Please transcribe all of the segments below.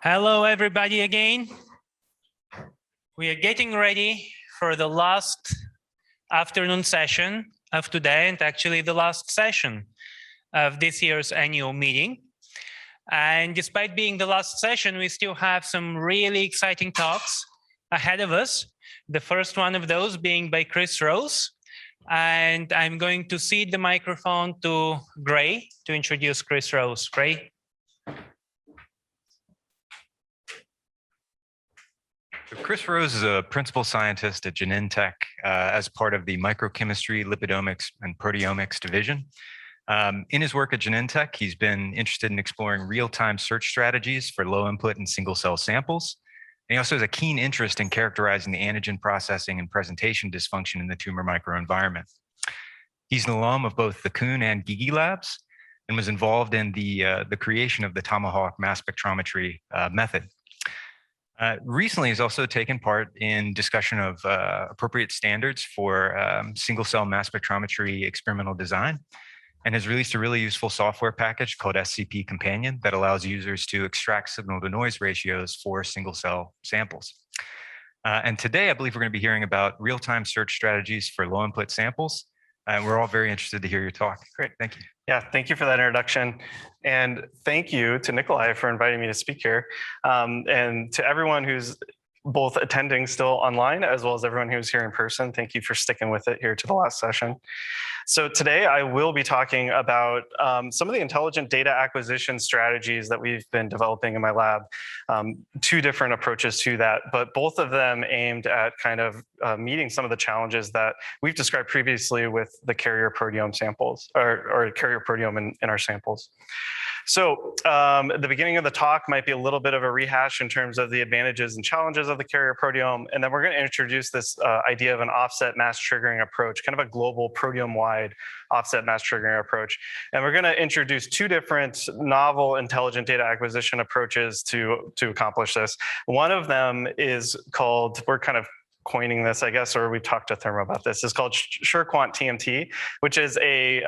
Hello, everybody again. We are getting ready for the last afternoon session of today, and actually the last session of this year's annual meeting. And despite being the last session, we still have some really exciting talks ahead of us. The first one of those being by Chris Rose. And I'm going to cede the microphone to Gray to introduce Chris Rose. Gray. Chris Rose is a principal scientist at Genentech as part of the microchemistry, lipidomics, and proteomics division. In his work at Genentech, he's been interested in exploring real-time search strategies for low input and single-cell samples. And he also has a keen interest in characterizing the antigen processing and presentation dysfunction in the tumor microenvironment. He's an alum of both the Kuhn and Gigi labs and was involved in the creation of the Tomahawk mass spectrometry method. Recently, he's also taken part in discussion of appropriate standards for single-cell mass spectrometry experimental design, and has released a really useful software package called SCP Companion that allows users to extract signal-to-noise ratios for single-cell samples. And today, I believe we're going to be hearing about real-time search strategies for low-input samples. And we're all very interested to hear your talk. Great, thank you. Yeah, thank you for that introduction. And thank you to Nikolai for inviting me to speak here. And to everyone who's both attending still online, as well as everyone who's here in person, thank you for sticking with it here to the last session. So today I will be talking about some of the intelligent data acquisition strategies that we've been developing in my lab. Two different approaches to that, but both of them aimed at kind of meeting some of the challenges that we've described previously with the carrier proteome samples, or carrier proteome in our samples. So the beginning of the talk might be a little bit of a rehash in terms of the advantages and challenges of the carrier proteome. And then we're going to introduce this idea of an offset mass triggering approach, kind of a global proteome-wide offset mass triggering approach. And we're going to introduce two different novel intelligent data acquisition approaches to accomplish this. One of them is called, we're kind of coining this, I guess, or we've talked to Thermo about this. It's called SureQuant TMT, which is a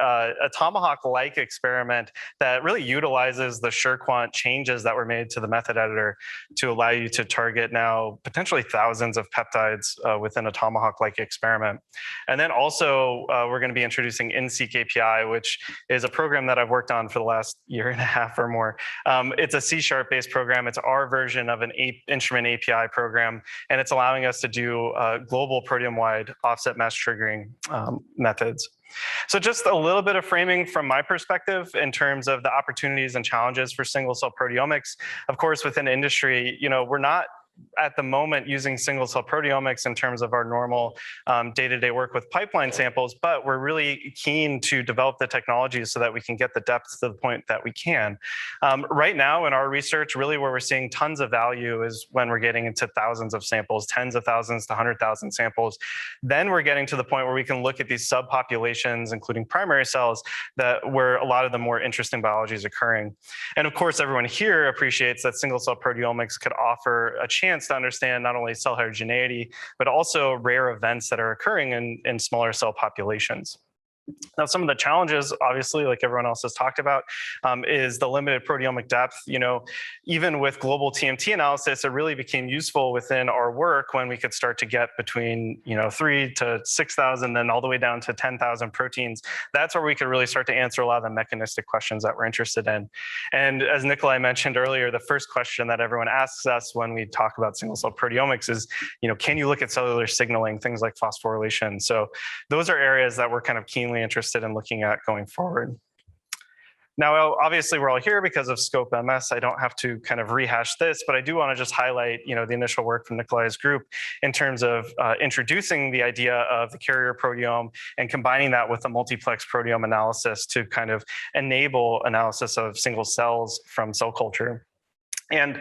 Tomahawk-like experiment that really utilizes the SureQuant changes that were made to the method editor to allow you to target now potentially thousands of peptides within a Tomahawk-like experiment. And then also, we're going to be introducing InSeq API, which is a program that I've worked on for the last year and a half or more. It's a C#-based program. It's our version of an instrument API program, and it's allowing us to do global proteome-wide offset mass triggering methods. So just a little bit of framing from my perspective in terms of the opportunities and challenges for single-cell proteomics. Of course, within industry, we're not at the moment using single-cell proteomics in terms of our normal day-to-day work with pipeline samples, but we're really keen to develop the technologies so that we can get the depth to the point that we can. Right now in our research, really where we're seeing tons of value is when we're getting into thousands of samples, tens of thousands to 100,000 samples. Then we're getting to the point where we can look at these subpopulations, including primary cells, where a lot of the more interesting biology is occurring. And of course, everyone here appreciates that single-cell proteomics could offer a chance to understand not only cell heterogeneity, but also rare events that are occurring in smaller cell populations. Now, some of the challenges, obviously, like everyone else has talked about, is the limited proteomic depth. Even with global TMT analysis, it really became useful within our work when we could start to get between 3 to 6,000, then all the way down to 10,000 proteins. That's where we could really start to answer a lot of the mechanistic questions that we're interested in. And as Nikolai mentioned earlier, the first question that everyone asks us when we talk about single-cell proteomics is, can you look at cellular signaling, things like phosphorylation? So those are areas that we're kind of keenly interested in looking at going forward. Now, obviously, we're all here because of Scope MS. I don't have to kind of rehash this, but I do want to just highlight, the initial work from Nikolai's group in terms of introducing the idea of the carrier proteome and combining that with a multiplex proteome analysis to kind of enable analysis of single cells from cell culture. And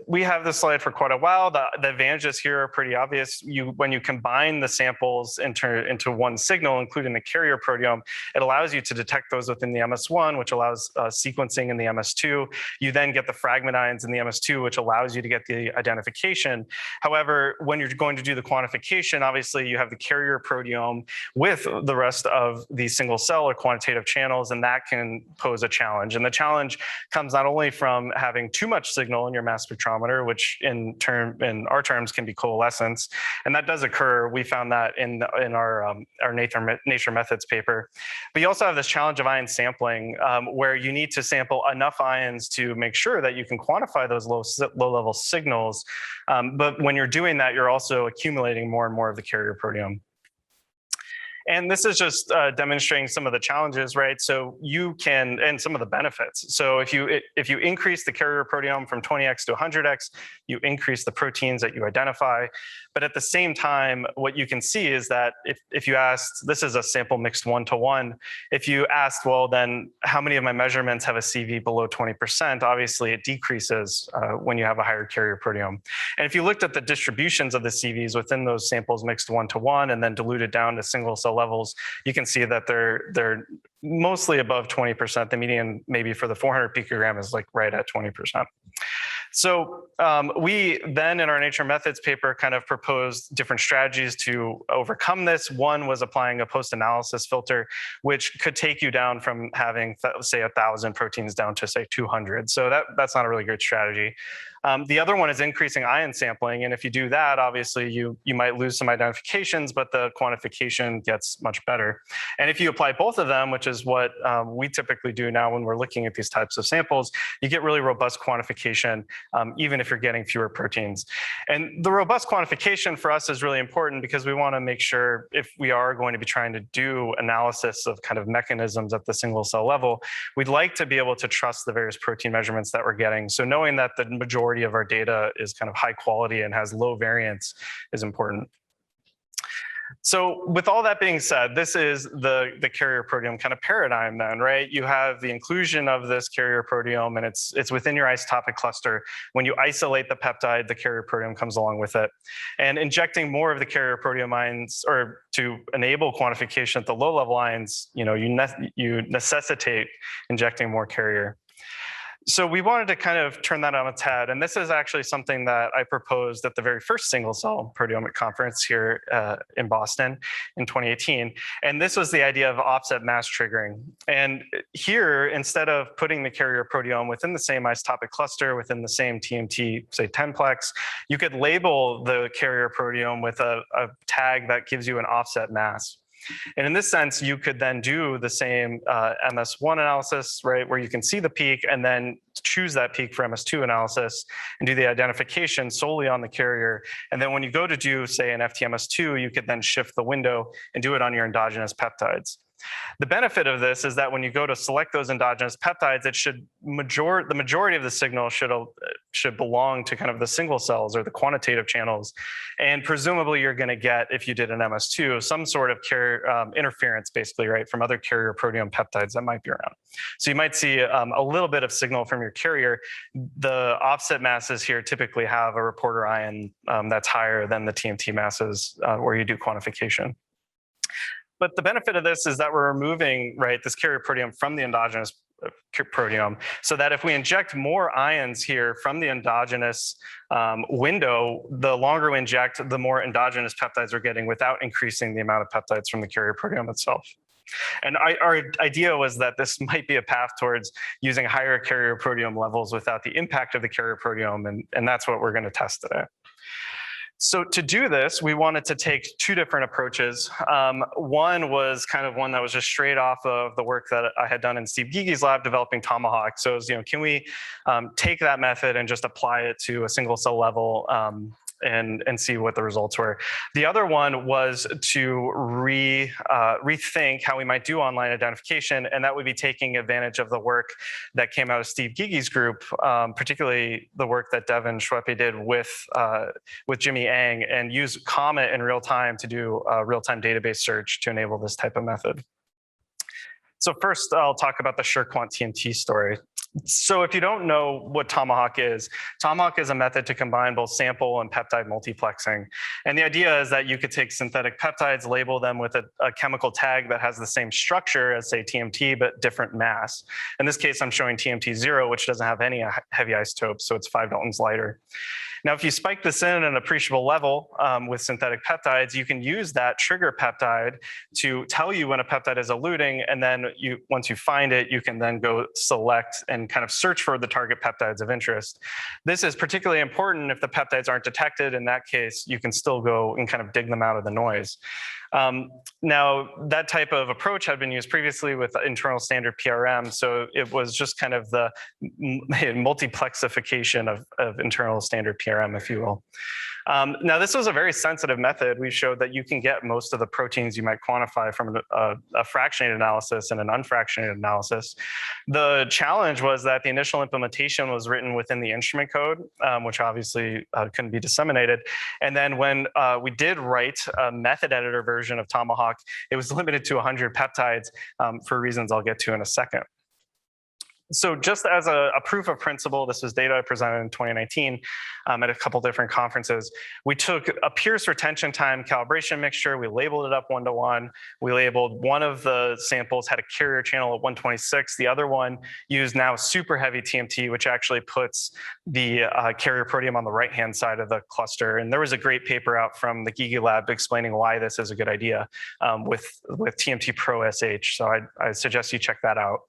we have this slide for quite a while. The advantages here are pretty obvious. When you combine the samples into one signal, including the carrier proteome, it allows you to detect those within the MS1, which allows sequencing in the MS2. You then get the fragment ions in the MS2, which allows you to get the identification. However, when you're going to do the quantification, obviously you have the carrier proteome with the rest of the single cell or quantitative channels, and that can pose a challenge. And the challenge comes not only from having two too much signal in your mass spectrometer, which in our terms can be coalescence, and that does occur. We found that in our Nature Methods paper. But you also have this challenge of ion sampling, where you need to sample enough ions to make sure that you can quantify those low-level signals. But when you're doing that, you're also accumulating more and more of the carrier proteome. And this is just demonstrating some of the challenges, right? So you can, and some of the benefits. So if you increase the carrier proteome from 20x to 100x, you increase the proteins that you identify. But at the same time, what you can see is that if you asked, this is a sample mixed 1-to-1, if you asked, well, then how many of my measurements have a CV below 20%, obviously it decreases when you have a higher carrier proteome. And if you looked at the distributions of the CVs within those samples mixed 1-to-1 and then diluted down to single cell levels, you can see that they're mostly above 20%. The median maybe for the 400 picogram is like right at 20%. So we then in our Nature Methods paper kind of proposed different strategies to overcome this. One was applying a post-analysis filter, which could take you down from having, say, 1,000 proteins down to, say, 200. So that's not a really good strategy. The other one is increasing ion sampling. And if you do that, obviously you might lose some identifications, but the quantification gets much better. And if you apply both of them, which is what we typically do now when we're looking at these types of samples, you get really robust quantification, even if you're getting fewer proteins. And the robust quantification for us is really important because we want to make sure if we are going to be trying to do analysis of kind of mechanisms at the single cell level, we'd like to be able to trust the various protein measurements that we're getting. So knowing that the majority of our data is kind of high quality and has low variance is important. So with all that being said, this is the carrier proteome kind of paradigm then, right? You have the inclusion of this carrier proteome and it's within your isotopic cluster. When you isolate the peptide, the carrier proteome comes along with it. And injecting more of the carrier proteome ions or to enable quantification at the low level ions, you necessitate injecting more carrier. So we wanted to kind of turn that on its head. And this is actually something that I proposed at the very first single cell proteomic conference here in Boston in 2018. And this was the idea of offset mass triggering. And here, instead of putting the carrier proteome within the same isotopic cluster, within the same TMT, say 10-plex, you could label the carrier proteome with a tag that gives you an offset mass. And in this sense, you could then do the same MS1 analysis, right, where you can see the peak and then choose that peak for MS2 analysis and do the identification solely on the carrier. And then when you go to do, say, an FTMS2, you could then shift the window and do it on your endogenous peptides. The benefit of this is that when you go to select those endogenous peptides, the majority of the signal should belong to kind of the single cells or the quantitative channels. And presumably you're going to get, if you did an MS2, some sort of interference basically, right, from other carrier proteome peptides that might be around. So you might see a little bit of signal from your carrier. The offset masses here typically have a reporter ion that's higher than the TMT masses where you do quantification. But the benefit of this is that we're removing, right, this carrier proteome from the endogenous proteome, so that if we inject more ions here from the endogenous window, the longer we inject, the more endogenous peptides we're getting without increasing the amount of peptides from the carrier proteome itself. And our idea was that this might be a path towards using higher carrier proteome levels without the impact of the carrier proteome, and that's what we're going to test today. So to do this, we wanted to take two different approaches. One was kind of one that was just straight off of the work that I had done in Steve Gigi's lab developing Tomahawk. So it was, can we take that method and just apply it to a single cell level and see what the results were. The other one was to rethink how we might do online identification, and that would be taking advantage of the work that came out of Steve Gigi's group, particularly the work that Devin Schweppe did with Jimmy Ang, and use Comet in real time to do real-time database search to enable this type of method. So first, I'll talk about the SureQuant TMT story. So if you don't know what Tomahawk is a method to combine both sample and peptide multiplexing. And the idea is that you could take synthetic peptides, label them with a chemical tag that has the same structure as, say, TMT, but different mass. In this case, I'm showing TMT0, which doesn't have any heavy isotopes, so it's 5 Daltons lighter. Now, if you spike this in at an appreciable level with synthetic peptides, you can use that trigger peptide to tell you when a peptide is eluting, and then once you find it, you can then go select and can kind of search for the target peptides of interest. This is particularly important if the peptides aren't detected. In that case, you can still go and kind of dig them out of the noise. Now, that type of approach had been used previously with internal standard PRM, so it was just kind of the multiplexification of internal standard PRM, if you will. Now, this was a very sensitive method. We showed that you can get most of the proteins you might quantify from a fractionated analysis and an unfractionated analysis. The challenge was that the initial implementation was written within the instrument code, which obviously couldn't be disseminated. And then when we did write a method editor version of Tomahawk, it was limited to 100 peptides for reasons I'll get to in a second. So just as a proof of principle, this is data I presented in 2019 at a couple different conferences. We took a Pierce retention time calibration mixture. We labeled it up 1-to-1. We labeled one of the samples had a carrier channel at 126. The other one used now super heavy TMT, which actually puts the carrier proteome on the right-hand side of the cluster. And there was a great paper out from the Gigi lab explaining why this is a good idea with TMT Pro SH. So I suggest you check that out.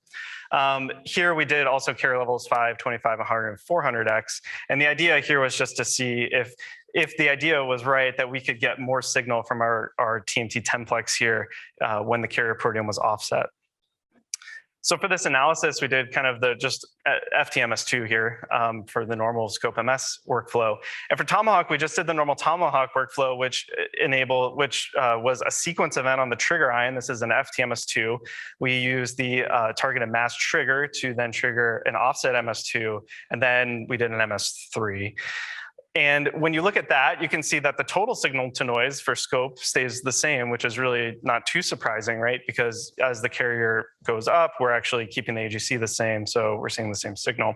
Here we did also carrier levels 5, 25, 100, and 400x. And the idea here was just to see if the idea was right that we could get more signal from our TMT 10-plex here when the carrier proteome was offset. So for this analysis, we did kind of the just FTMS2 here for the normal scope MS workflow. And for Tomahawk, we just did the normal Tomahawk workflow, which was a sequence event on the trigger ion. This is an FTMS2. We use the targeted mass trigger to then trigger an offset MS2, and then we did an MS3. And when you look at that, you can see that the total signal to noise for scope stays the same, which is really not too surprising, right? Because as the carrier goes up, we're actually keeping the AGC the same, so we're seeing the same signal.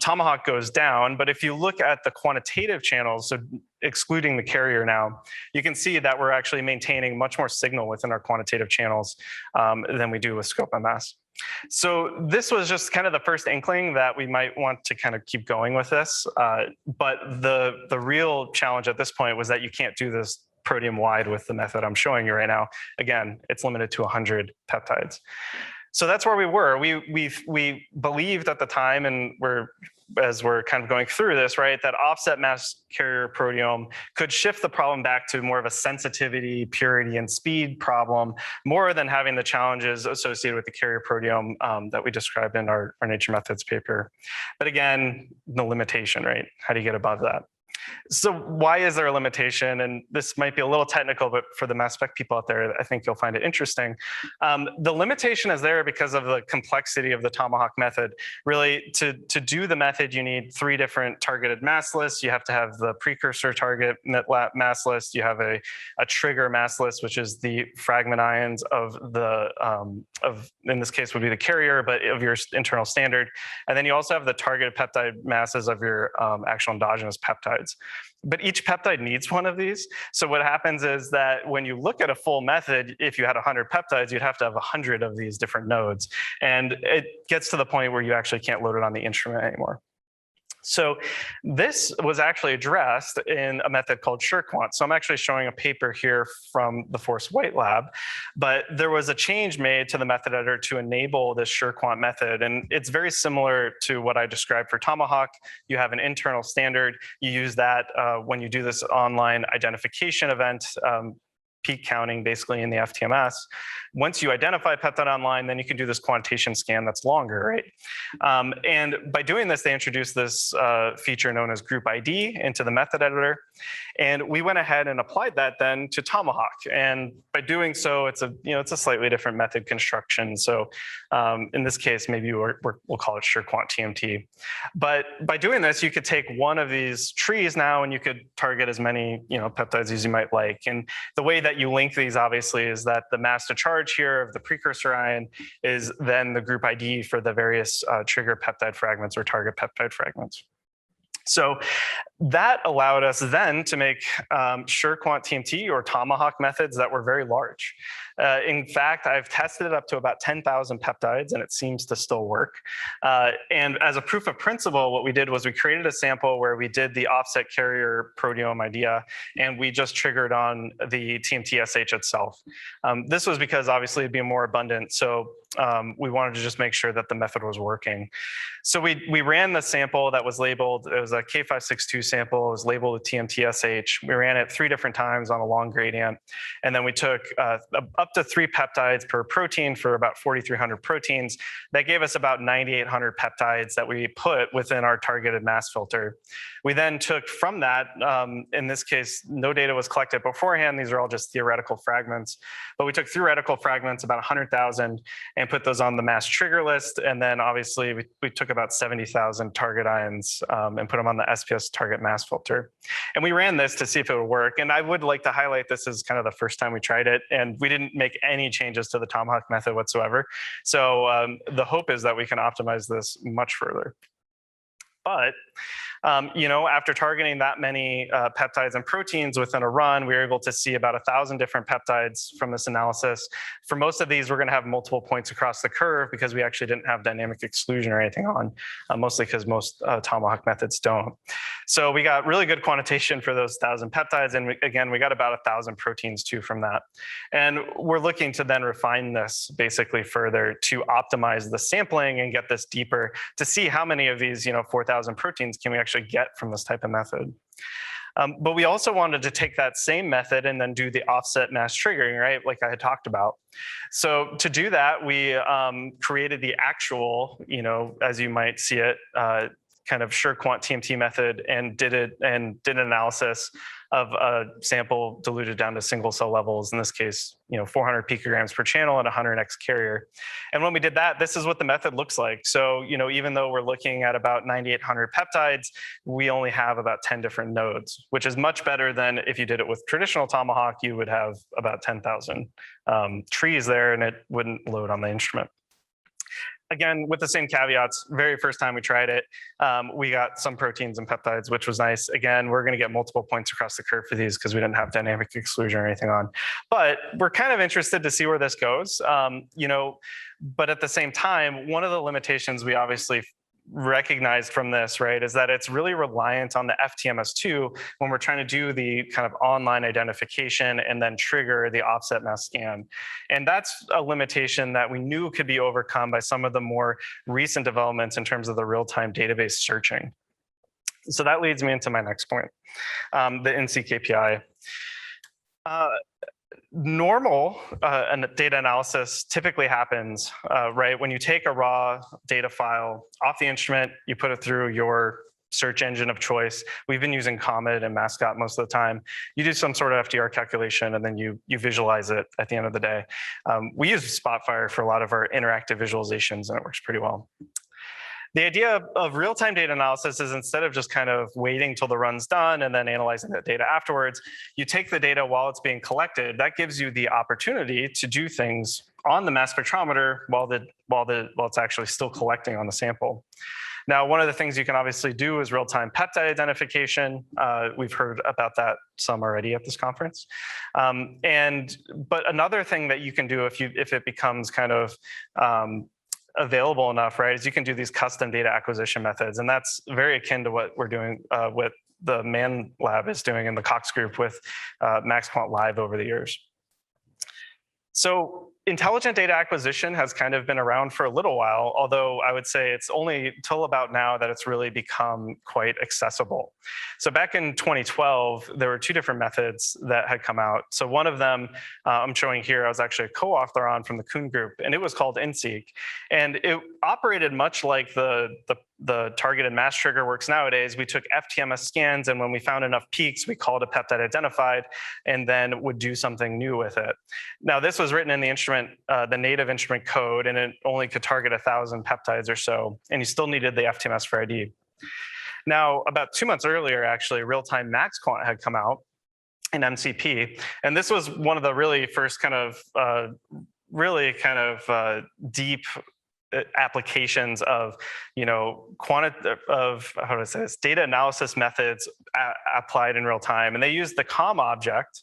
Tomahawk goes down, but if you look at the quantitative channels, so excluding the carrier now, you can see that we're actually maintaining much more signal within our quantitative channels than we do with scope MS. So this was just kind of the first inkling that we might want to kind of keep going with this. But the real challenge at this point was that you can't do this proteome wide with the method I'm showing you right now. Again, it's limited to 100 peptides. So that's where we were. We believed at the time, and as we're kind of going through this, right, that offset mass carrier proteome could shift the problem back to more of a sensitivity, purity, and speed problem, more than having the challenges associated with the carrier proteome that we described in our Nature Methods paper. But again, the limitation, right? How do you get above that? So why is there a limitation? And this might be a little technical, but for the mass spec people out there, I think you'll find it interesting. The limitation is there because of the complexity of the Tomahawk method. Really, to do the method, you need 3 different targeted mass lists. You have to have the precursor target mass list. You have a trigger mass list, which is the fragment ions of in this case would be the carrier, but of your internal standard. And then you also have the targeted peptide masses of your actual endogenous peptides. But each peptide needs one of these. So what happens is that when you look at a full method, if you had 100 peptides, you'd have to have 100 of these different nodes. And it gets to the point where you actually can't load it on the instrument anymore. So this was actually addressed in a method called SureQuant. So I'm actually showing a paper here from the Forrest White lab, but there was a change made to the method editor to enable this SureQuant method. And it's very similar to what I described for Tomahawk. You have an internal standard. You use that when you do this online identification event, peak counting basically in the FTMS. Once you identify peptide online, then you can do this quantitation scan that's longer, right? And by doing this, they introduced this feature known as group ID into the method editor. And we went ahead and applied that then to Tomahawk. And by doing so, it's a slightly different method construction. So in this case, maybe we'll call it SureQuant TMT. But by doing this, you could take one of these trees now and you could target as many peptides as you might like. And the way that you link these obviously is that the mass to charge here of the precursor ion is then the group ID for the various trigger peptide fragments or target peptide fragments. So that allowed us then to make SureQuant TMT or Tomahawk methods that were very large. In fact, I've tested it up to about 10,000 peptides, and it seems to still work. And as a proof of principle, what we did was we created a sample where we did the offset carrier proteome idea, and we just triggered on the TMT-SH itself. This was because obviously it'd be more abundant, so we wanted to just make sure that the method was working. So we ran the sample that was labeled, it was a K562 sample, it was labeled with TMT-SH. We ran it 3 different times on a long gradient. And then we took up to 3 peptides per protein for about 4,300 proteins. That gave us about 9,800 peptides that we put within our targeted mass filter. We then took from that, in this case, no data was collected beforehand. These are all just theoretical fragments. But we took theoretical fragments, about 100,000, and put those on the mass trigger list. And then obviously we took about 70,000 target ions and put them on the SPS target mass filter. And we ran this to see if it would work. And I would like to highlight this is kind of the first time we tried it. And we didn't make any changes to the Tomahawk method whatsoever. So the hope is that we can optimize this much further. But after targeting that many peptides and proteins within a run, we were able to see about 1,000 different peptides from this analysis. For most of these, we're going to have multiple points across the curve because we actually didn't have dynamic exclusion or anything on, mostly because most Tomahawk methods don't. So we got really good quantitation for those 1,000 peptides. And again, we got about 1,000 proteins too from that. And we're looking to then refine this basically further to optimize the sampling and get this deeper to see how many of these 4,000 proteins can we actually get from this type of method. But we also wanted to take that same method and then do the offset mass triggering, right? Like I had talked about. So to do that, we created the actual, as you might see it, kind of SureQuant TMT method and did an analysis of a sample diluted down to single cell levels, in this case, 400 picograms per channel and 100x carrier. And when we did that, this is what the method looks like. So, even though we're looking at about 9,800 peptides, we only have about 10 different nodes, which is much better than if you did it with traditional Tomahawk, you would have about 10,000 trees there and it wouldn't load on the instrument. Again, with the same caveats, very first time we tried it, we got some proteins and peptides, which was nice. Again, we're going to get multiple points across the curve for these because we didn't have dynamic exclusion or anything on. But we're kind of interested to see where this goes. But at the same time, one of the limitations we obviously recognized from this, right, is that it's really reliant on the FTMS2 when we're trying to do the kind of online identification and then trigger the offset mass scan. And that's a limitation that we knew could be overcome by some of the more recent developments in terms of the real-time database searching. So that leads me into my next point, the INSEE KPI. Normal data analysis typically happens, right? When you take a raw data file off the instrument, you put it through your search engine of choice. We've been using Comet and Mascot most of the time. You do some sort of FDR calculation and then you visualize it at the end of the day. We use Spotfire for a lot of our interactive visualizations and it works pretty well. The idea of real-time data analysis is instead of just kind of waiting till the run's done and then analyzing the data afterwards, you take the data while it's being collected. That gives you the opportunity to do things on the mass spectrometer while it's actually still collecting on the sample. Now, one of the things you can obviously do is real-time peptide identification. We've heard about that some already at this conference. But another thing that you can do if it becomes kind of available enough, right, is you can do these custom data acquisition methods. And that's very akin to what we're doing, what the Man Lab is doing in the Cox group with MaxQuant Live over the years. So intelligent data acquisition has kind of been around for a little while, although I would say it's only till about now that it's really become quite accessible. So back in 2012, there were 2 different methods that had come out. So one of them I'm showing here, I was actually a co-author on from the Kuhn group, and it was called INSEE. And it operated much like the targeted mass trigger works nowadays. We took FTMS scans, and when we found enough peaks, we called a peptide identified, and then would do something new with it. Now, this was written in the instrument, the native instrument code, and it only could target 1,000 peptides or so, and you still needed the FTMS for ID. Now, about 2 months earlier, actually, real-time MaxQuant had come out in MCP, and this was one of the really first kind of deep applications of, data analysis methods applied in real time. And they used the COM object,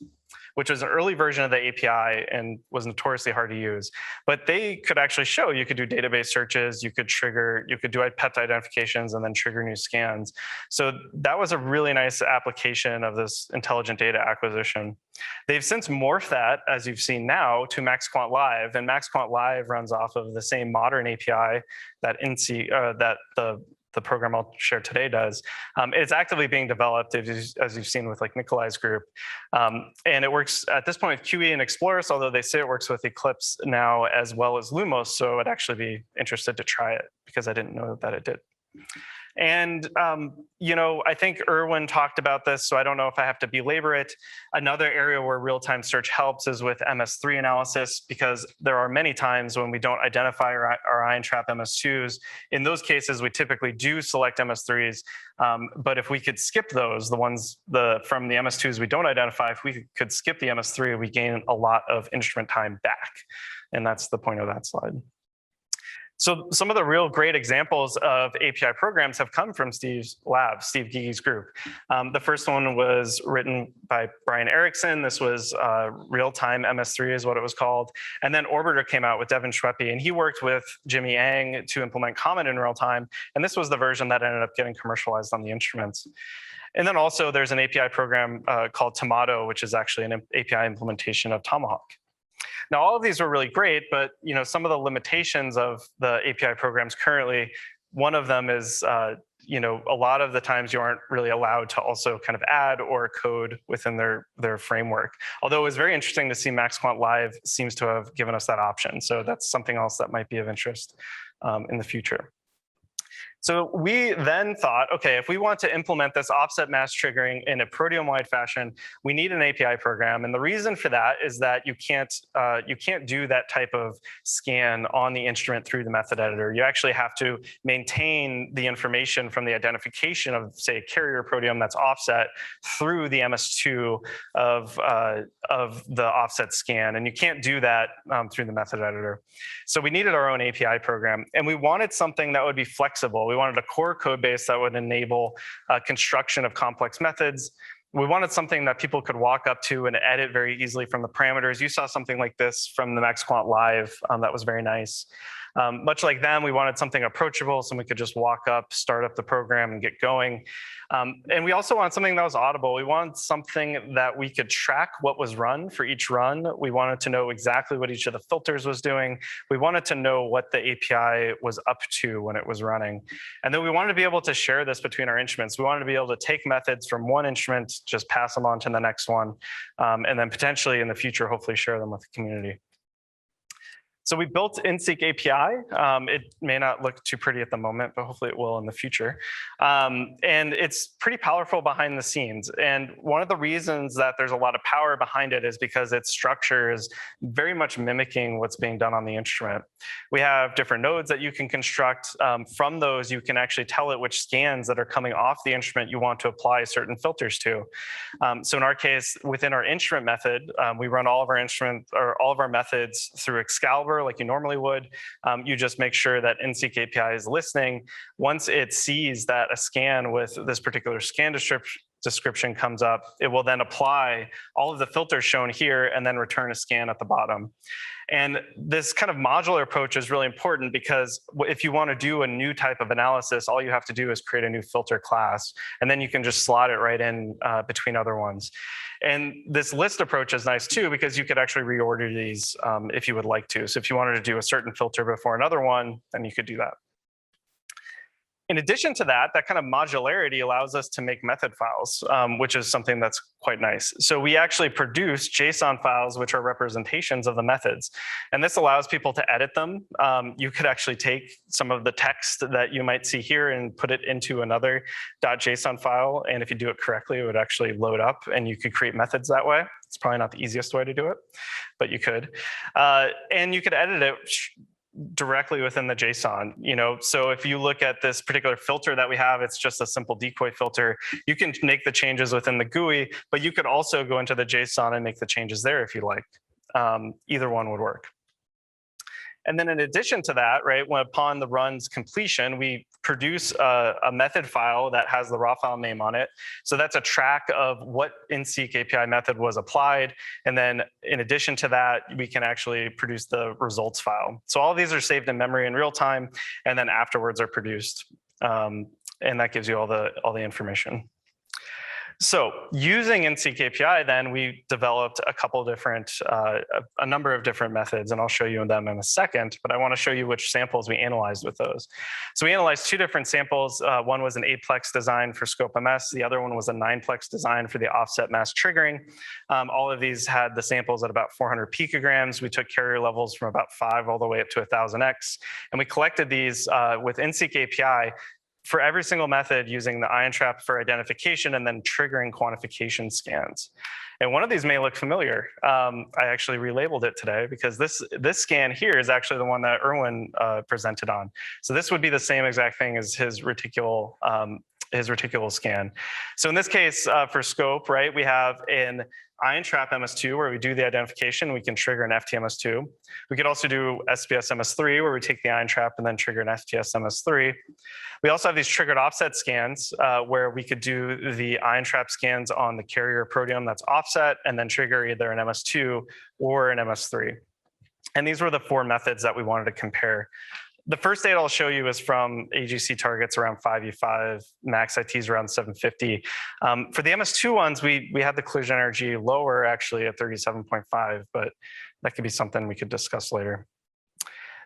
which was an early version of the API and was notoriously hard to use. But they could actually show you could do database searches, you could do peptide identifications and then trigger new scans. So that was a really nice application of this intelligent data acquisition. They've since morphed that, as you've seen now, to MaxQuant Live, and MaxQuant Live runs off of the same modern API that the program I'll share today does. It's actively being developed, as you've seen with like Nikolai's group. And it works at this point with QE and Exploris, although they say it works with Eclipse now as well as Lumos. So I'd actually be interested to try it because I didn't know that it did. And, I think Erwin talked about this, so I don't know if I have to belabor it. Another area where real-time search helps is with MS3 analysis, because there are many times when we don't identify our ion trap MS2s. In those cases, we typically do select MS3s, but if we could skip those, from the MS2s we don't identify, if we could skip the MS3, we gain a lot of instrument time back. And that's the point of that slide. So some of the real great examples of API programs have come from Steve's lab, Steve Geege's group. The first one was written by Brian Erickson. This was real-time MS3 is what it was called. And then Orbiter came out with Devin Schweppe, and he worked with Jimmy Ang to implement Comet in real time. And this was the version that ended up getting commercialized on the instruments. And then also there's an API program called Tomato, which is actually an API implementation of Tomahawk. Now, all of these are really great, but some of the limitations of the API programs currently, one of them is, a lot of the times you aren't really allowed to also kind of add or code within their framework. Although it was very interesting to see MaxQuant Live seems to have given us that option. So that's something else that might be of interest in the future. So we then thought, okay, if we want to implement this offset mass triggering in a proteome-wide fashion, we need an API program. And the reason for that is that you can't do that type of scan on the instrument through the method editor. You actually have to maintain the information from the identification of, say, a carrier proteome that's offset through the MS2 of the offset scan. And you can't do that through the method editor. So we needed our own API program. And we wanted something that would be flexible. We wanted a core code base that would enable construction of complex methods. We wanted something that people could walk up to and edit very easily from the parameters. You saw something like this from the MaxQuant Live. That was very nice. Much like them, we wanted something approachable so we could just walk up, start up the program and get going. And we also wanted something that was audible. We wanted something that we could track what was run for each run. We wanted to know exactly what each of the filters was doing. We wanted to know what the API was up to when it was running. And then we wanted to be able to share this between our instruments. We wanted to be able to take methods from one instrument, just pass them on to the next one, and then potentially in the future, hopefully share them with the community. So we built InSeq API. It may not look too pretty at the moment, but hopefully it will in the future. And it's pretty powerful behind the scenes. And one of the reasons that there's a lot of power behind it is because its structure is very much mimicking what's being done on the instrument. We have different nodes that you can construct. From those, you can actually tell it which scans that are coming off the instrument you want to apply certain filters to. So in our case, within our instrument method, we run all of our methods through Excalibur, like you normally would. You just make sure that InSeq API is listening. Once it sees that a scan with this particular scan description comes up, it will then apply all of the filters shown here and then return a scan at the bottom. And this kind of modular approach is really important because if you want to do a new type of analysis, all you have to do is create a new filter class, and then you can just slot it right in between other ones. And this list approach is nice too, because you could actually reorder these if you would like to. So if you wanted to do a certain filter before another one, then you could do that. In addition to that, that kind of modularity allows us to make method files, which is something that's quite nice. So we actually produce JSON files, which are representations of the methods. And this allows people to edit them. You could actually take some of the text that you might see here and put it into another .json file. And if you do it correctly, it would actually load up and you could create methods that way. It's probably not the easiest way to do it, but you could. And you could edit it directly within the JSON, so if you look at this particular filter that we have, it's just a simple decoy filter. You can make the changes within the GUI, but you could also go into the JSON and make the changes there if you like. Either one would work. And then in addition to that, right, when upon the run's completion, we produce a method file that has the raw file name on it. So that's a track of what in-seq API method was applied. And then in addition to that, we can actually produce the results file. So all of these are saved in memory in real time, and then afterwards are produced. And that gives you all the information. So using in-seq API, then we developed a number of different methods, and I'll show you them in a second, but I want to show you which samples we analyzed with those. So we analyzed two different samples. One was an 8-plex design for SCP-MS. The other one was a 9-plex design for the offset mass triggering. All of these had the samples at about 400 picograms. We took carrier levels from about 5 all the way up to 1000x, and we collected these with in-seq API for every single method using the ion trap for identification and then triggering quantification scans. And one of these may look familiar. I actually relabeled it today because this scan here is actually the one that Erwin presented on. So this would be the same exact thing as his reticular scan. So in this case, for scope, right, we have an ion trap MS2 where we do the identification, we can trigger an FTMS2. We could also do SPS MS3 where we take the ion trap and then trigger an FTS MS3. We also have these triggered offset scans where we could do the ion trap scans on the carrier proteome that's offset and then trigger either an MS2 or an MS3. And these were the 4 methods that we wanted to compare. The first data I'll show you is from AGC targets around 5E5, max ITs around 750. For the MS2 ones, we had the collision energy lower actually at 37.5, but that could be something we could discuss later.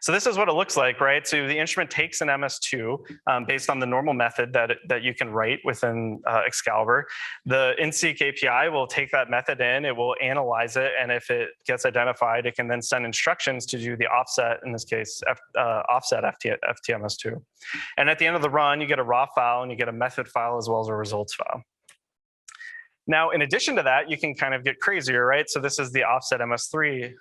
So this is what it looks like, right? So the instrument takes an MS2 based on the normal method that you can write within Excalibur. The in-seq API will take that method in, it will analyze it, and if it gets identified, it can then send instructions to do the offset, in this case, offset FTMS2. And at the end of the run, you get a raw file and you get a method file as well as a results file. Now, in addition to that, you can kind of get crazier, right? So this is the offset MS3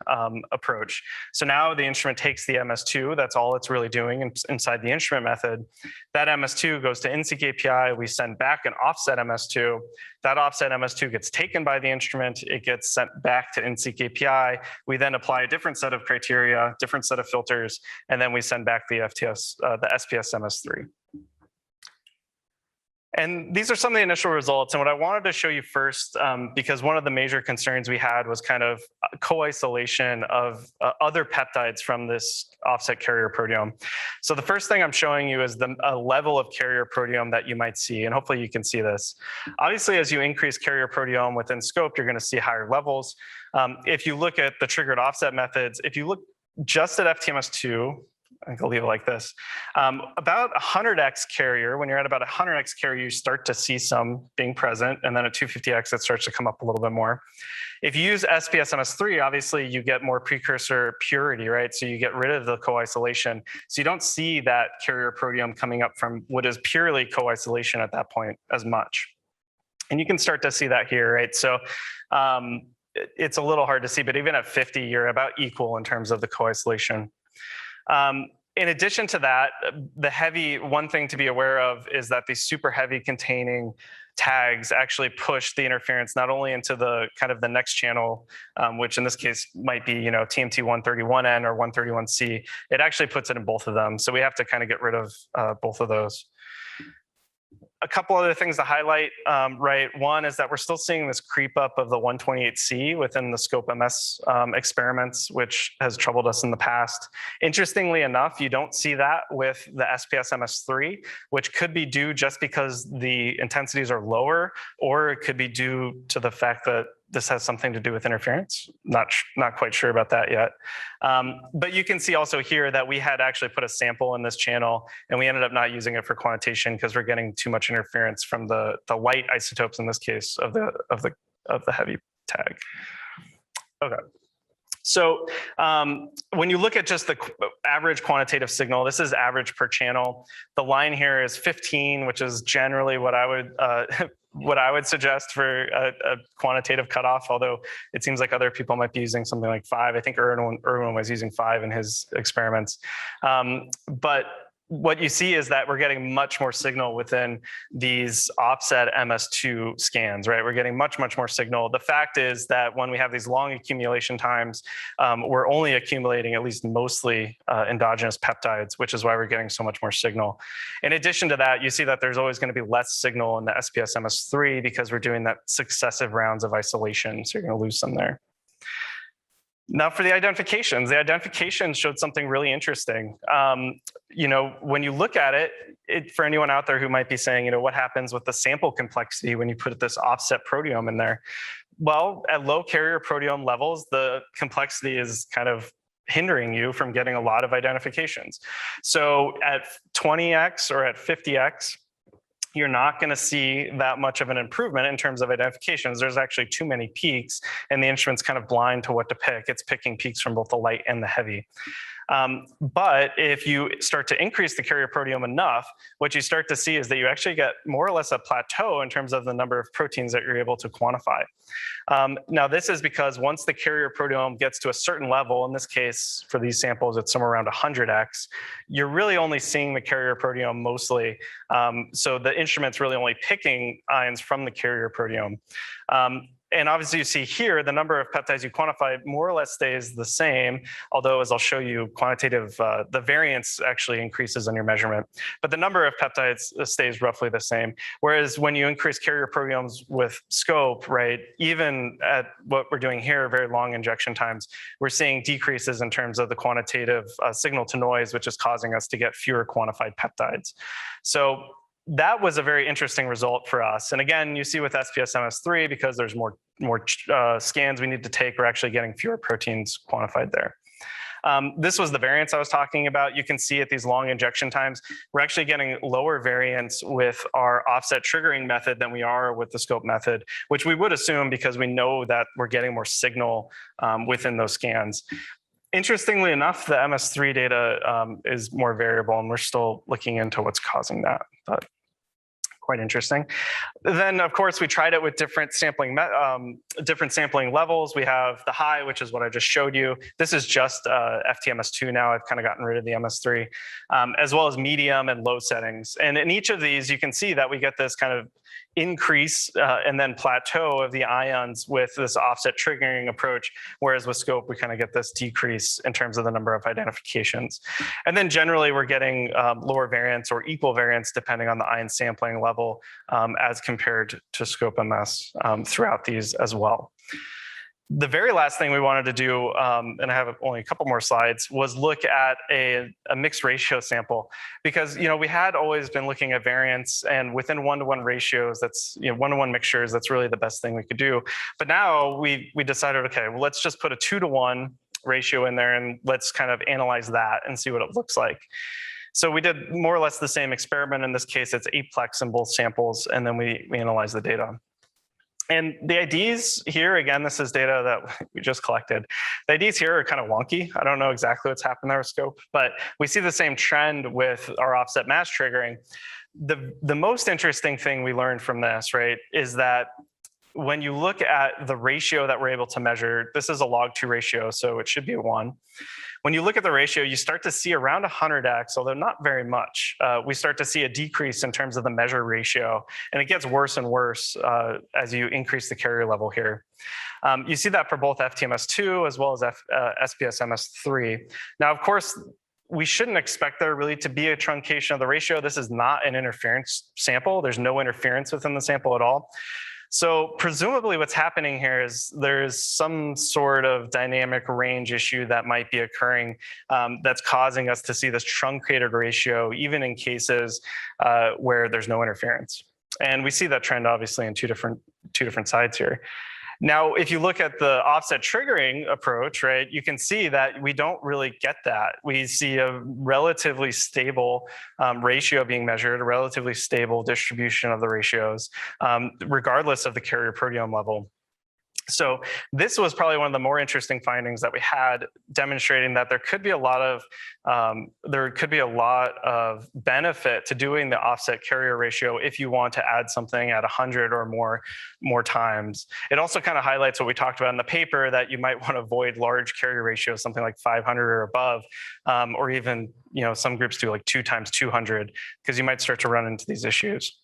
approach. So now the instrument takes the MS2, that's all it's really doing inside the instrument method. That MS2 goes to in-seq API, we send back an offset MS2. That offset MS2 gets taken by the instrument, it gets sent back to in-seq API. We then apply a different set of criteria, different set of filters, and then we send back the SPS MS3. And these are some of the initial results. And what I wanted to show you first, because one of the major concerns we had was kind of co-isolation of other peptides from this offset carrier proteome. So the first thing I'm showing you is a level of carrier proteome that you might see, and hopefully you can see this. Obviously, as you increase carrier proteome within scope, you're going to see higher levels. If you look at the triggered offset methods, if you look just at FTMS2, I think I'll leave it like this. About 100x carrier, when you're at about 100x carrier, you start to see some being present, and then at 250x, it starts to come up a little bit more. If you use SPS MS3, obviously you get more precursor purity, right? So you get rid of the co-isolation. So you don't see that carrier proteome coming up from what is purely co-isolation at that point as much. And you can start to see that here, right? So it's a little hard to see, but even at 50, you're about equal in terms of the co-isolation. In addition to that, one thing to be aware of is that these super heavy containing tags actually push the interference not only into the kind of the next channel, which in this case might be, TMT131N or 131C. It actually puts it in both of them. So we have to kind of get rid of both of those. A couple other things to highlight, right? One is that we're still seeing this creep up of the 128C within the scope MS experiments, which has troubled us in the past. Interestingly enough, you don't see that with the SPS MS3, which could be due just because the intensities are lower, or it could be due to the fact that this has something to do with interference. Not quite sure about that yet. But you can see also here that we had actually put a sample in this channel, and we ended up not using it for quantitation because we're getting too much interference from the light isotopes in this case of the heavy tag. Okay. So when you look at just the average quantitative signal, this is average per channel. The line here is 15, which is generally what I would suggest for a quantitative cutoff, although it seems like other people might be using something like 5. I think Erwin was using 5 in his experiments. But what you see is that we're getting much more signal within these offset MS2 scans, right? We're getting much more signal. The fact is that when we have these long accumulation times, we're only accumulating at least mostly endogenous peptides, which is why we're getting so much more signal. In addition to that, you see that there's always going to be less signal in the SPS MS3 because we're doing that successive rounds of isolation, so you're going to lose some there. Now for the identifications showed something really interesting. When you look at it, for anyone out there who might be saying, what happens with the sample complexity when you put this offset proteome in there? Well, at low carrier proteome levels, the complexity is kind of hindering you from getting a lot of identifications. So at 20x or at 50x, you're not going to see that much of an improvement in terms of identifications. There's actually too many peaks, and the instrument's kind of blind to what to pick. It's picking peaks from both the light and the heavy. But if you start to increase the carrier proteome enough, what you start to see is that you actually get more or less a plateau in terms of the number of proteins that you're able to quantify. Now, this is because once the carrier proteome gets to a certain level, in this case, for these samples, it's somewhere around 100x, you're really only seeing the carrier proteome mostly. So the instrument's really only picking ions from the carrier proteome. And obviously you see here, the number of peptides you quantify more or less stays the same, although as I'll show you, quantitative, the variance actually increases on your measurement, but the number of peptides stays roughly the same. Whereas when you increase carrier proteomes with scope, right, even at what we're doing here, very long injection times, we're seeing decreases in terms of the quantitative signal to noise, which is causing us to get fewer quantified peptides. So that was a very interesting result for us. And again, you see with SPS MS3, because there's more scans we need to take, we're actually getting fewer proteins quantified there. This was the variance I was talking about. You can see at these long injection times, we're actually getting lower variance with our offset triggering method than we are with the scope method, which we would assume because we know that we're getting more signal within those scans. Interestingly enough, the MS3 data is more variable, and we're still looking into what's causing that, but quite interesting. Then, of course, we tried it with different sampling levels. We have the high, which is what I just showed you. This is just FTMS2 now. I've kind of gotten rid of the MS3, as well as medium and low settings. And in each of these, you can see that we get this kind of increase and then plateau of the ions with this offset triggering approach, whereas with scope, we kind of get this decrease in terms of the number of identifications. And then generally, we're getting lower variance or equal variance depending on the ion sampling level as compared to scope MS throughout these as well. The very last thing we wanted to do, and I have only a couple more slides, was look at a mixed ratio sample, because we had always been looking at variance, and within 1-to-1 ratios, that's 1-to-1 mixtures, that's really the best thing we could do. But now we decided, okay, well, let's just put a 2-to-1 ratio in there, and let's kind of analyze that and see what it looks like. So we did more or less the same experiment. In this case, it's 8-plex in both samples, and then we analyzed the data. And the IDs here, again, this is data that we just collected. The IDs here are kind of wonky. I don't know exactly what's happened there with scope, but we see the same trend with our offset mass triggering. The most interesting thing we learned from this, right, is that when you look at the ratio that we're able to measure, this is a log2 ratio, so it should be a 1. When you look at the ratio, you start to see around 100x, although not very much. We start to see a decrease in terms of the measure ratio, and it gets worse and worse as you increase the carrier level here. You see that for both FTMS2 as well as SPS MS3. Now, of course, we shouldn't expect there really to be a truncation of the ratio. This is not an interference sample. There's no interference within the sample at all. So presumably what's happening here is there's some sort of dynamic range issue that might be occurring that's causing us to see this truncated ratio, even in cases where there's no interference. And we see that trend obviously in two different sides here. Now, if you look at the offset triggering approach, right, you can see that we don't really get that. We see a relatively stable ratio being measured, a relatively stable distribution of the ratios, regardless of the carrier proteome level. So this was probably one of the more interesting findings that we had, demonstrating that there could be a lot of benefit to doing the offset carrier ratio if you want to add something at 100 or more times. It also kind of highlights what we talked about in the paper, that you might want to avoid large carrier ratios, something like 500 or above, or even some groups do like 2 times 200, because you might start to run into these issues.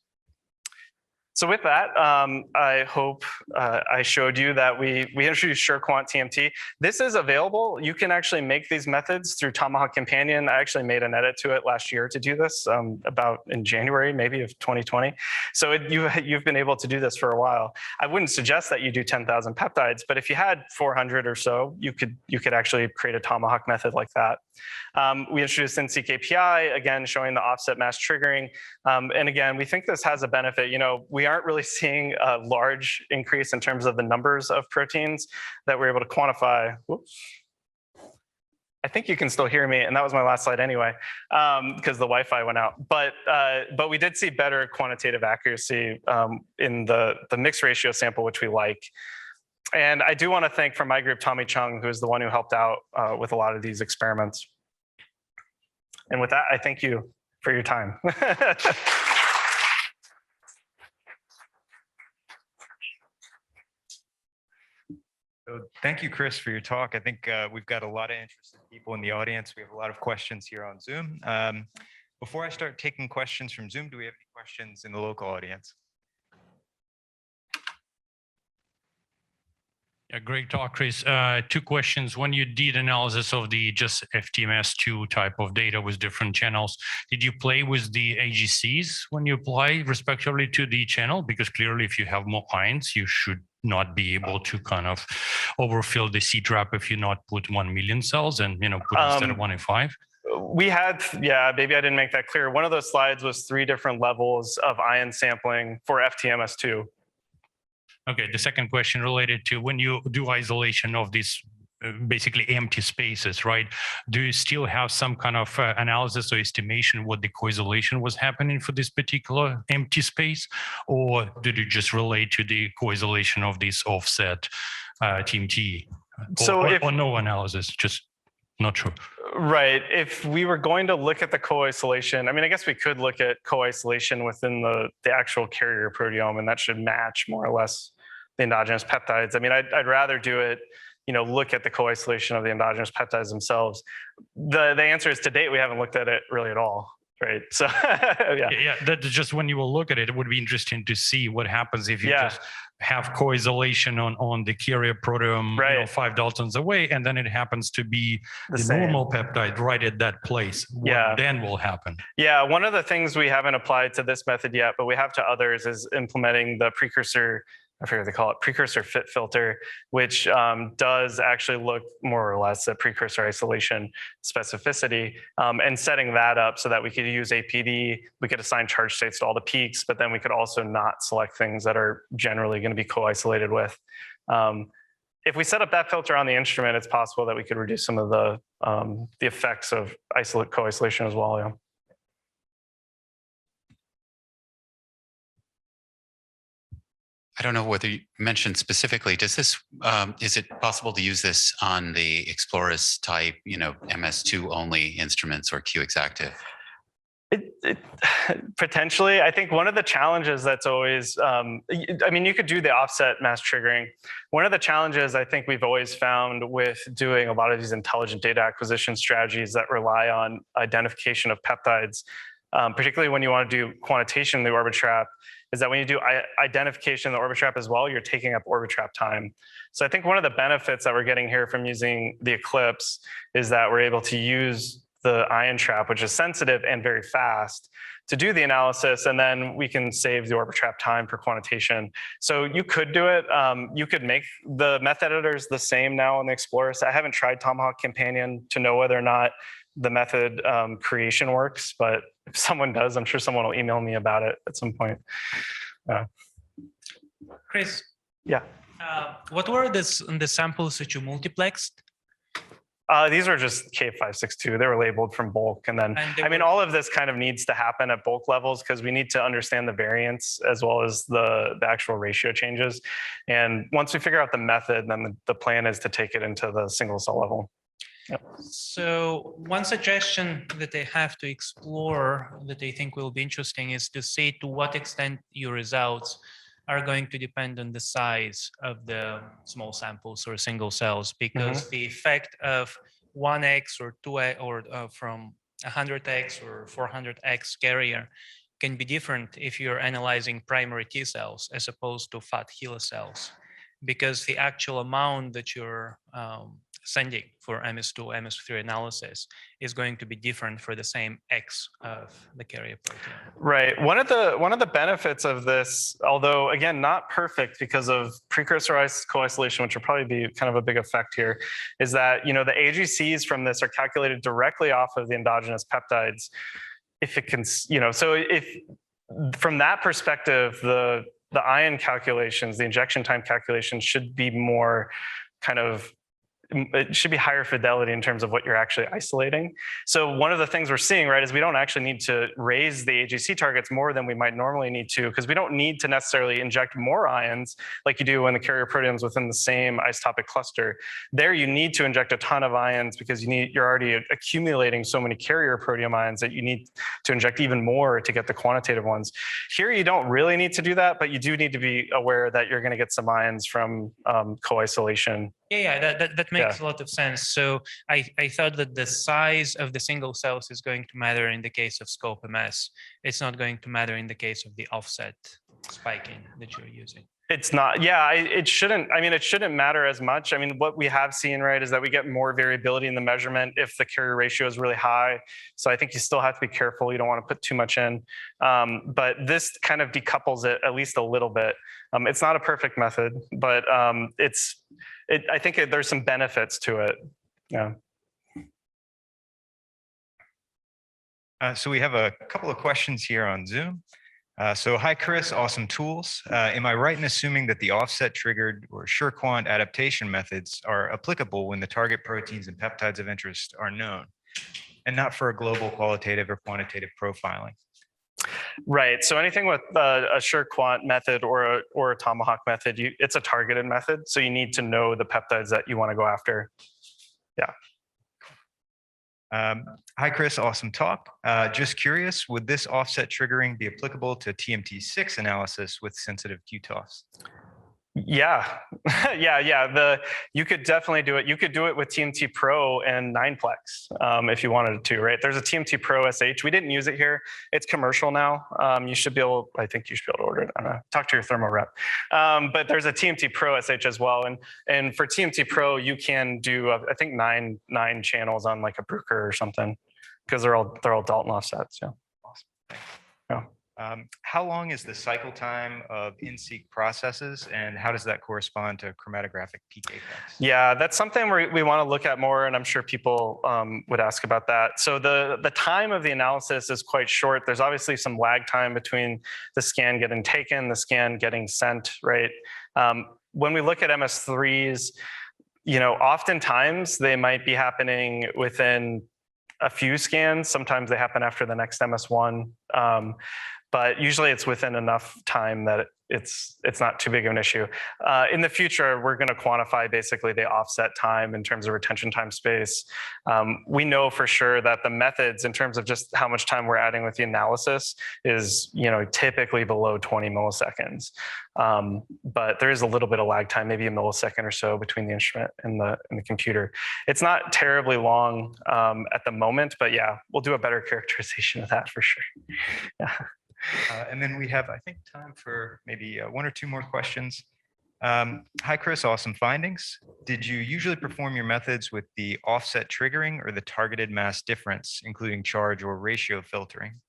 So with that, I hope I showed you that we introduced SureQuant TMT. This is available. You can actually make these methods through Tomahawk Companion. I actually made an edit to it last year to do this, about in January, maybe of 2020. So you've been able to do this for a while. I wouldn't suggest that you do 10,000 peptides, but if you had 400 or so, you could actually create a Tomahawk method like that. We introduced NCKPI, again, showing the offset mass triggering. And again, we think this has a benefit. We aren't really seeing a large increase in terms of the numbers of proteins that we're able to quantify. Whoops. I think you can still hear me, and that was my last slide anyway, because the Wi-Fi went out. But we did see better quantitative accuracy in the mixed ratio sample, which we like. And I do want to thank, from my group, Tommy Chung, who is the one who helped out with a lot of these experiments. And with that, I thank you for your time. So thank you, Chris, for your talk. I think we've got a lot of interested people in the audience. We have a lot of questions here on Zoom. Before I start taking questions from Zoom, do we have any questions in the local audience? Yeah, great talk, Chris. 2 questions. When you did analysis of the just FTMS2 type of data with different channels, did you play with the AGCs when you apply respectively to the channel? Because clearly, if you have more ions, you should not be able to kind of overfill the C trap if you not put 1 million cells and put instead of 1 in 5. We had, yeah, maybe I didn't make that clear. One of those slides was 3 different levels of ion sampling for FTMS2. Okay, the second question related to when you do isolation of these basically empty spaces, right? Do you still have some kind of analysis or estimation what the co-isolation was happening for this particular empty space? Or did you just relate to the co-isolation of this offset TMT? Or no analysis, just not sure. Right. If we were going to look at the co-isolation, I mean, I guess we could look at co-isolation within the actual carrier proteome, and that should match more or less the endogenous peptides. I mean, I'd rather do it, look at the co-isolation of the endogenous peptides themselves. The answer is, to date, we haven't looked at it really at all, right? So yeah, that's just when you will look at it, it would be interesting to see what happens if you just have co-isolation on the carrier proteome, right, 5 Daltons away, and then it happens to be the normal peptide right at that place. What then will happen? Yeah, one of the things we haven't applied to this method yet, but we have to others, is implementing the precursor, I forget what they call it, precursor fit filter, which does actually look more or less at precursor isolation specificity, and setting that up so that we could use APD, we could assign charge states to all the peaks, but then we could also not select things that are generally going to be co-isolated with. If we set up that filter on the instrument, it's possible that we could reduce some of the effects of co-isolation as well. Yeah. I don't know whether you mentioned specifically, does this, is it possible to use this on the Explorers type, MS2 only instruments or Q-exactive? Potentially. I think one of the challenges that's always, I mean, you could do the offset mass triggering. One of the challenges I think we've always found with doing a lot of these intelligent data acquisition strategies that rely on identification of peptides, particularly when you want to do quantitation in the Orbitrap, is that when you do identification in the Orbitrap as well, you're taking up Orbitrap time. So I think one of the benefits that we're getting here from using the Eclipse is that we're able to use the ion trap, which is sensitive and very fast, to do the analysis, and then we can save the Orbitrap time for quantitation. So you could do it. You could make the method editors the same now on the Explorer. So I haven't tried Tomahawk Companion to know whether or not the method creation works, but if someone does, I'm sure someone will email me about it at some point. Chris. Yeah. What were the samples that you multiplexed? These are just K562. They were labeled from bulk. And then, And they I mean, were- all of this kind of needs to happen at bulk levels because we need to understand the variance as well as the actual ratio changes. And once we figure out the method, then the plan is to take it into the single cell level. Yep. So one suggestion that I have to explore that I think will be interesting is to see to what extent your results are going to depend on the size of the small samples or single cells, because the effect of 1x or 2x or from 100x or 400x carrier can be different if you're analyzing primary T cells as opposed to fat HeLa cells, because the actual amount that you're sending for MS2, MS3 analysis is going to be different for the same X of the carrier protein. Right. One of the benefits of this, although again not perfect because of precursor co-isolation, which will probably be kind of a big effect here, is that the AGCs from this are calculated directly off of the endogenous peptides. If it can, so if from that perspective, the ion calculations, the injection time calculations should be more kind of, it should be higher fidelity in terms of what you're actually isolating. So one of the things we're seeing, right, is we don't actually need to raise the AGC targets more than we might normally need to, because we don't need to necessarily inject more ions like you do when the carrier proteome's within the same isotopic cluster. There you need to inject a ton of ions because you're already accumulating so many carrier proteome ions that you need to inject even more to get the quantitative ones. Here you don't really need to do that, but you do need to be aware that you're going to get some ions from co-isolation. Yeah, that makes a lot of sense. So I thought that the size of the single cells is going to matter in the case of scope MS. It's not going to matter in the case of the offset spiking that you're using. It's not, it shouldn't, it shouldn't matter as much. I mean, what we have seen, right, is that we get more variability in the measurement if the carrier ratio is really high. So I think you still have to be careful. You don't want to put too much in. But this kind of decouples it at least a little bit. It's not a perfect method, but I think there's some benefits to it. Yeah. So we have a couple of questions here on Zoom. So hi, Chris, awesome tools. Am I right in assuming that the offset triggered or SureQuant adaptation methods are applicable when the target proteins and peptides of interest are known, and not for a global qualitative or quantitative profiling? Right. So anything with a SureQuant method or a Tomahawk method, it's a targeted method. So you need to know the peptides that you want to go after. Yeah. Hi, Chris. Awesome talk. Just curious, would this offset triggering be applicable to TMT6 analysis with sensitive QTOFs? Yeah, you could definitely do it. You could do it with TMT Pro and 9plex if you wanted to, right? There's a TMT Pro SH. We didn't use it here. It's commercial now. You should be able, I think you should be able to order it. I don't know. Talk to your thermo rep. But there's a TMT Pro SH as well. And for TMT Pro, you can do, I think nine channels on like a Bruker or something, because they're all Dalton offsets. Yeah. Awesome. Yeah. How long is the cycle time of in-seq processes, and how does that correspond to chromatographic peak apex? Yeah, that's something we want to look at more, and I'm sure people would ask about that. So the time of the analysis is quite short. There's obviously some lag time between the scan getting taken, the scan getting sent, right? When we look at MS3s, oftentimes they might be happening within a few scans. Sometimes they happen after the next MS1. But usually it's within enough time that it's not too big of an issue. In the future, we're going to quantify basically the offset time in terms of retention time space. We know for sure that the methods in terms of just how much time we're adding with the analysis is typically below 20 milliseconds. But there is a little bit of lag time, maybe a millisecond or so between the instrument and the computer. It's not terribly long at the moment, but yeah, we'll do a better characterization of that for sure. Yeah. And then we have, I think, time for maybe one or two more questions. Hi, Chris, awesome findings. Did you usually perform your methods with the offset triggering or the targeted mass difference, including charge or ratio filtering?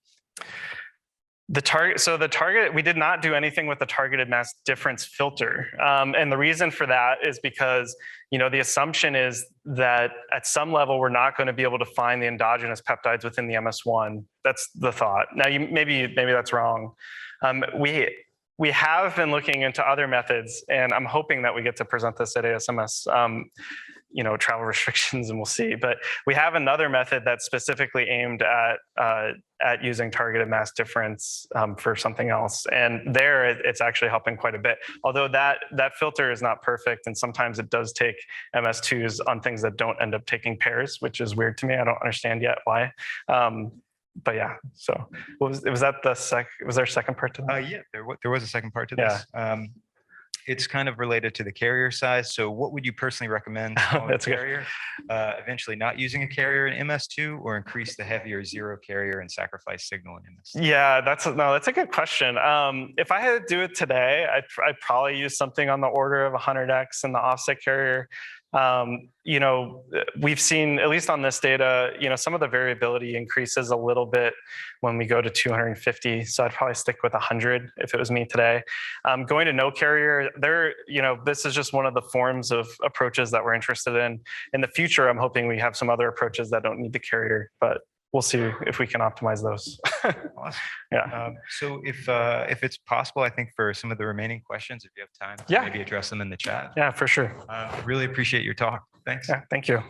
The target, we did not do anything with the targeted mass difference filter. And the reason for that is because, the assumption is that at some level, we're not going to be able to find the endogenous peptides within the MS1. That's the thought. Now, maybe that's wrong. We have been looking into other methods, and I'm hoping that we get to present this at ASMS. travel restrictions, and we'll see. But we have another method that's specifically aimed at using targeted mass difference for something else. And there it's actually helping quite a bit. Although that filter is not perfect, and sometimes it does take MS2s on things that don't end up taking pairs, which is weird to me. I don't understand yet why. But yeah, so was there a second part to that? Yeah, there was a second part to this. It's kind of related to the carrier size. So what would you personally recommend on a That's good. carrier? Eventually not using a carrier in MS2, or increase the heavier zero carrier and sacrifice signal in MS2? Yeah, that's a good question. If I had to do it today, I'd probably use something on the order of 100x in the offset carrier. We've seen, at least on this data, some of the variability increases a little bit when we go to 250. So I'd probably stick with 100 if it was me today. Going to no carrier, this is just one of the forms of approaches that we're interested in. In the future, I'm hoping we have some other approaches that don't need the carrier, but we'll see if we can optimize those. Awesome. Yeah. So if it's possible, I think for some of the remaining questions, if you have time, Yeah. maybe address them in the chat. Yeah, for sure. Really appreciate your talk. Thanks. Yeah, thank you.